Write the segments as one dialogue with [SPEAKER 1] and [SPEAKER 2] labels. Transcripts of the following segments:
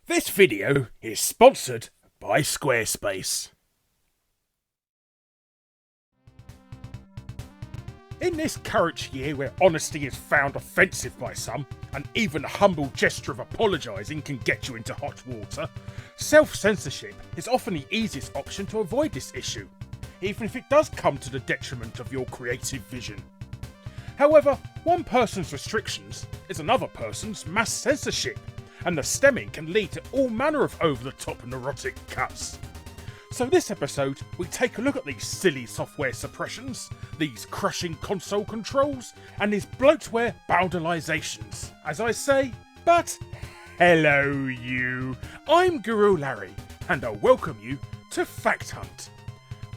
[SPEAKER 1] This video is sponsored by Squarespace. In this current year where honesty is found offensive by some, and even a humble gesture of apologising can get you into hot water, self-censorship is often the easiest option to avoid this issue, even if it does come to the detriment of your creative vision. However, one person's restrictions is another person's mass censorship, and the stemming can lead to all manner of over-the-top neurotic cuts. So this episode, we take a look at these silly software suppressions, these crushing console controls, and these bloatware boundarizations. As I say, but hello you, I'm Guru Larry, and I welcome you to Fact Hunt.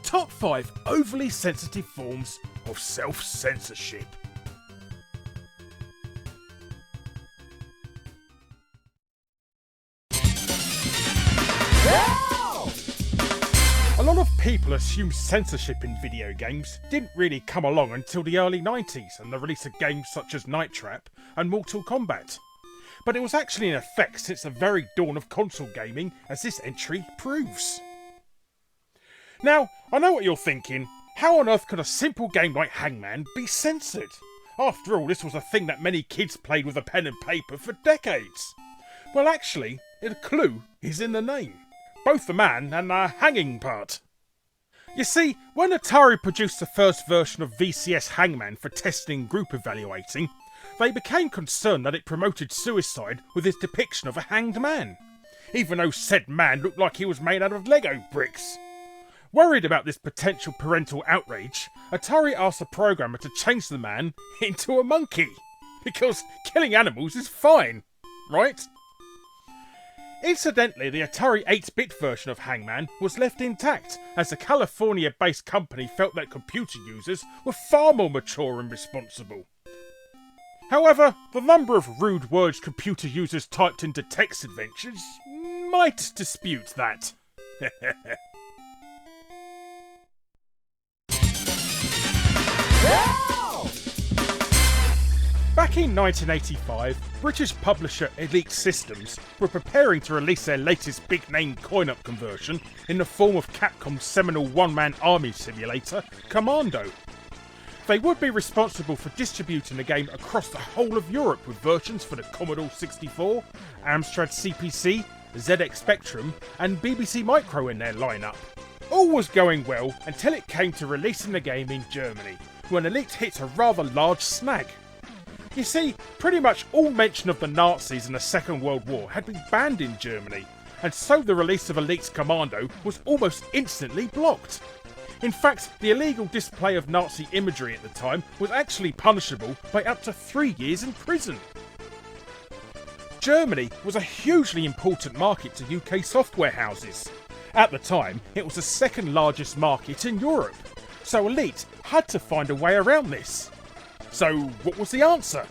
[SPEAKER 1] Top 5 overly sensitive forms of self-censorship. A lot of people assume censorship in video games didn't really come along until the early 90s and the release of games such as Night Trap and Mortal Kombat. But it was actually in effect since the very dawn of console gaming, as this entry proves. Now, I know what you're thinking, how on earth could a simple game like Hangman be censored? After all, this was a thing that many kids played with a pen and paper for decades. Well actually, the clue is in the name. Both the man and the hanging part. You see, when Atari produced the first version of VCS Hangman for testing and group evaluating, they became concerned that it promoted suicide with its depiction of a hanged man, even though said man looked like he was made out of Lego bricks. Worried about this potential parental outrage, Atari asked the programmer to change the man into a monkey, because killing animals is fine, right? Incidentally, the Atari 8-bit version of Hangman was left intact, as the California-based company felt that computer users were far more mature and responsible. However, the number of rude words computer users typed into text adventures might dispute that. Back in 1985, British publisher Elite Systems were preparing to release their latest big-name coin-up conversion in the form of Capcom's seminal one-man army simulator, Commando. They would be responsible for distributing the game across the whole of Europe with versions for the Commodore 64, Amstrad CPC, ZX Spectrum and BBC Micro in their lineup. All was going well until it came to releasing the game in Germany, when Elite hit a rather large snag. You see, pretty much all mention of the Nazis in the Second World War had been banned in Germany, and so the release of Elite's Commando was almost instantly blocked. In fact, the illegal display of Nazi imagery at the time was actually punishable by up to 3 years in prison. Germany was a hugely important market to UK software houses. At the time, it was the second largest market in Europe, so Elite had to find a way around this. So what was the answer?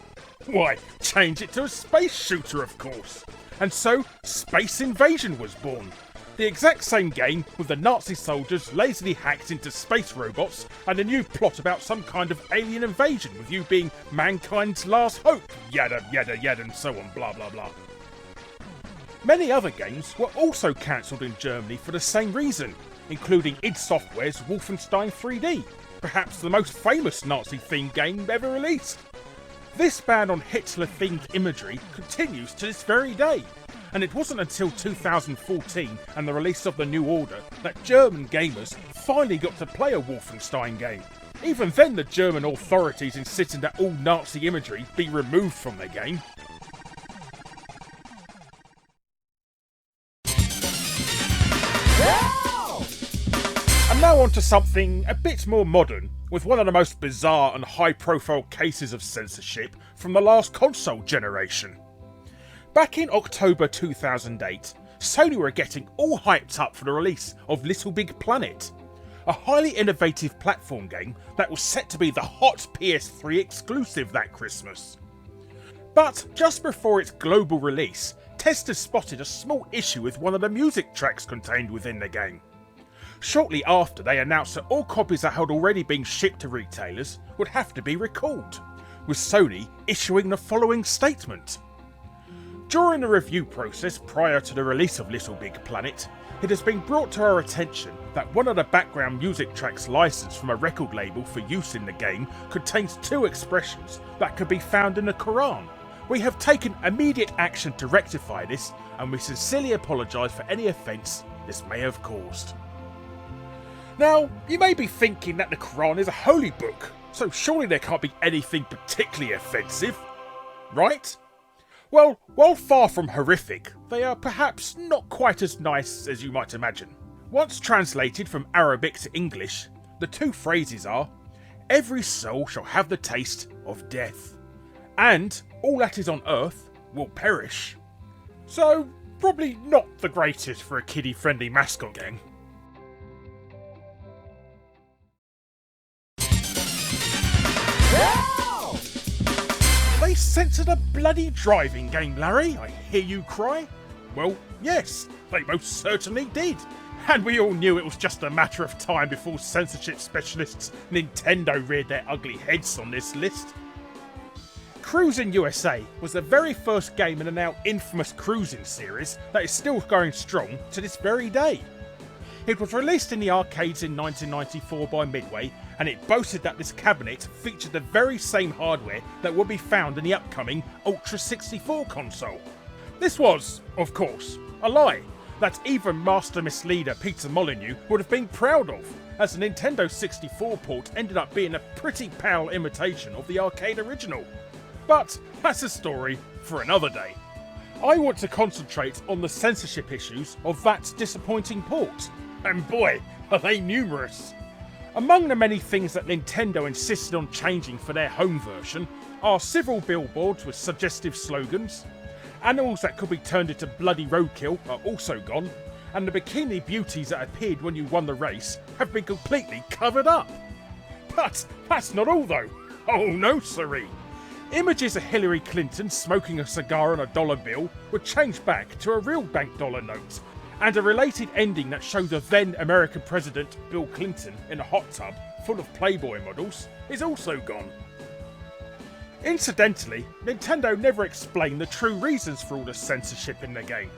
[SPEAKER 1] Why, change it to a space shooter, of course. And so Space Invasion was born. The exact same game with the Nazi soldiers lazily hacked into space robots and a new plot about some kind of alien invasion with you being mankind's last hope, yada yada yada and so on, blah blah blah. Many other games were also cancelled in Germany for the same reason, including id Software's Wolfenstein 3D, perhaps the most famous Nazi-themed game ever released. This ban on Hitler-themed imagery continues to this very day, and it wasn't until 2014 and the release of the New Order that German gamers finally got to play a Wolfenstein game. Even then the German authorities insisted that all Nazi imagery be removed from their game. And now on to something a bit more modern, with one of the most bizarre and high-profile cases of censorship from the last console generation. Back in October 2008, Sony were getting all hyped up for the release of Little Big Planet, a highly innovative platform game that was set to be the hot PS3 exclusive that Christmas. But just before its global release, testers spotted a small issue with one of the music tracks contained within the game. Shortly after, they announced that all copies that had already been shipped to retailers would have to be recalled, with Sony issuing the following statement. During the review process prior to the release of Little Big Planet, it has been brought to our attention that one of the background music tracks licensed from a record label for use in the game contains two expressions that could be found in the Quran. We have taken immediate action to rectify this, and we sincerely apologise for any offence this may have caused. Now, you may be thinking that the Quran is a holy book, so surely there can't be anything particularly offensive, right? Well, while far from horrific, they are perhaps not quite as nice as you might imagine. Once translated from Arabic to English, the two phrases are, "Every soul shall have the taste of death," and "all that is on earth will perish." So, probably not the greatest for a kiddie-friendly mascot gang. They censored a bloody driving game, Larry, I hear you cry. Well, yes, they most certainly did. And we all knew it was just a matter of time before censorship specialists Nintendo reared their ugly heads on this list. Crusi'n USA was the very first game in the now infamous Crusi'n series that is still going strong to this very day. It was released in the arcades in 1994 by Midway, and it boasted that this cabinet featured the very same hardware that would be found in the upcoming Ultra 64 console. This was, of course, a lie that even master misleader Peter Molyneux would have been proud of, as the Nintendo 64 port ended up being a pretty pale imitation of the arcade original. But that's a story for another day. I want to concentrate on the censorship issues of that disappointing port. And boy, are they numerous. Among the many things that Nintendo insisted on changing for their home version are several billboards with suggestive slogans, animals that could be turned into bloody roadkill are also gone, and the bikini beauties that appeared when you won the race have been completely covered up. But that's not all though. Oh no siree. Images of Hillary Clinton smoking a cigar on a dollar bill were changed back to a real bank dollar note, and a related ending that showed the then American President Bill Clinton in a hot tub full of Playboy models is also gone. Incidentally, Nintendo never explained the true reasons for all the censorship in the game.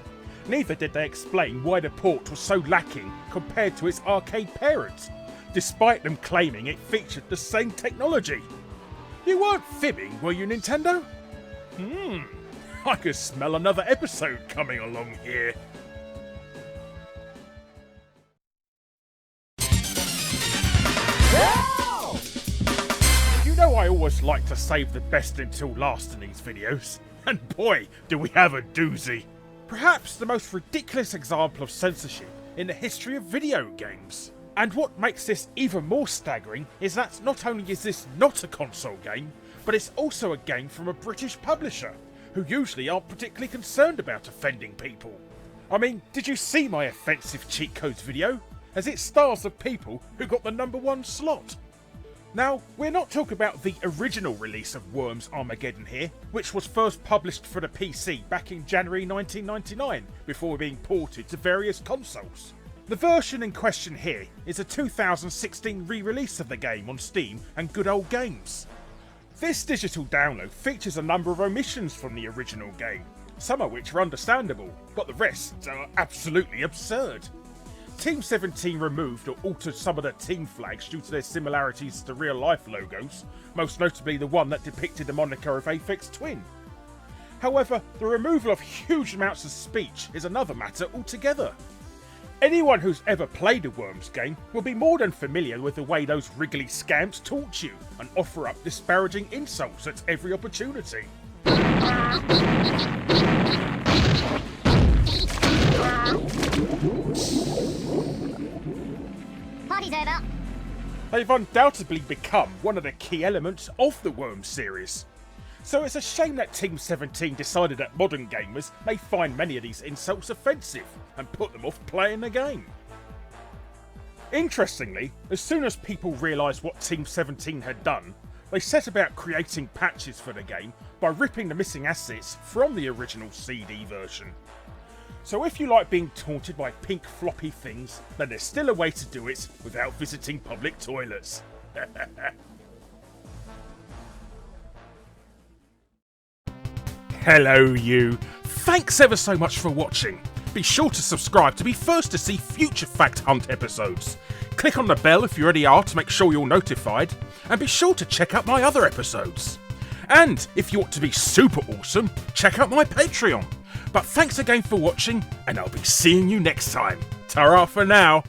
[SPEAKER 1] Neither did they explain why the port was so lacking compared to its arcade parent, despite them claiming it featured the same technology. You weren't fibbing, were you, Nintendo? I could smell another episode coming along here. You know I always like to save the best until last in these videos, and boy do we have a doozy. Perhaps the most ridiculous example of censorship in the history of video games. And what makes this even more staggering is that not only is this not a console game, but it's also a game from a British publisher, who usually aren't particularly concerned about offending people. I mean, did you see my offensive cheat codes video? As it stars the people who got the #1 slot. Now, we're not talking about the original release of Worms Armageddon here, which was first published for the PC back in January 1999, before being ported to various consoles. The version in question here is a 2016 re-release of the game on Steam and Good Old Games. This digital download features a number of omissions from the original game, some of which are understandable, but the rest are absolutely absurd. Team 17 removed or altered some of their team flags due to their similarities to real-life logos, most notably the one that depicted the moniker of Aphex Twin. However, the removal of huge amounts of speech is another matter altogether. Anyone who's ever played a Worms game will be more than familiar with the way those wriggly scamps taunt you and offer up disparaging insults at every opportunity.
[SPEAKER 2] Party's over.
[SPEAKER 1] They've undoubtedly become one of the key elements of the Worms series. So it's a shame that Team 17 decided that modern gamers may find many of these insults offensive and put them off playing the game. Interestingly, as soon as people realised what Team 17 had done, they set about creating patches for the game by ripping the missing assets from the original CD version. So if you like being taunted by pink floppy things, then there's still a way to do it without visiting public toilets. Hello you Thanks ever so much for watching. Be sure to subscribe to be first to see future Fact Hunt episodes. Click on the bell if you already are to make sure you're notified, and be sure to check out my other episodes. And if you want to be super awesome, check out my Patreon. But thanks again for watching, and I'll be seeing you next time. Ta-ra for now.